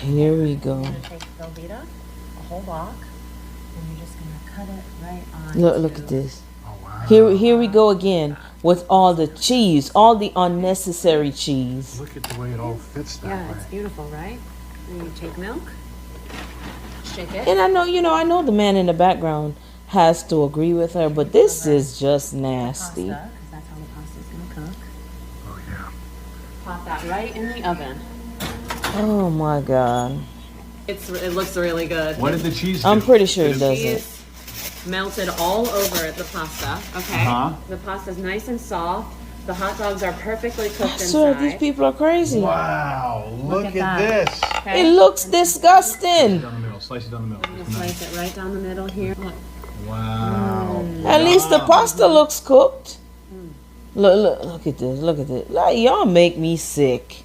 Here we go. You're going to take Velveeta, a whole block, and you're just going to cut it right on. Look at this. Oh, wow. Here we go again with all the cheese, all the unnecessary cheese. Look at the way it all fits that Yeah, way. it's beautiful, right? Then you take milk, shake it. And I know the man in the background has to agree with her, but this is just nasty. Pasta, because that's how the pasta is going to cook. Oh, yeah. Pop that right in the oven. Oh my God. It looks really good. What did the cheese do? I'm pretty sure it Did doesn't. Cheese melted all over the pasta. Okay. Uh-huh. The pasta's nice and soft. The hot dogs are perfectly cooked I swear inside. these people are crazy. Wow, look at at that. this. Okay. It looks disgusting. Down the middle, slice it down the middle. I'm gonna slice it right down the middle here. Look. Wow. At least the pasta looks cooked. Look at this. Look at this. Like, y'all make me sick.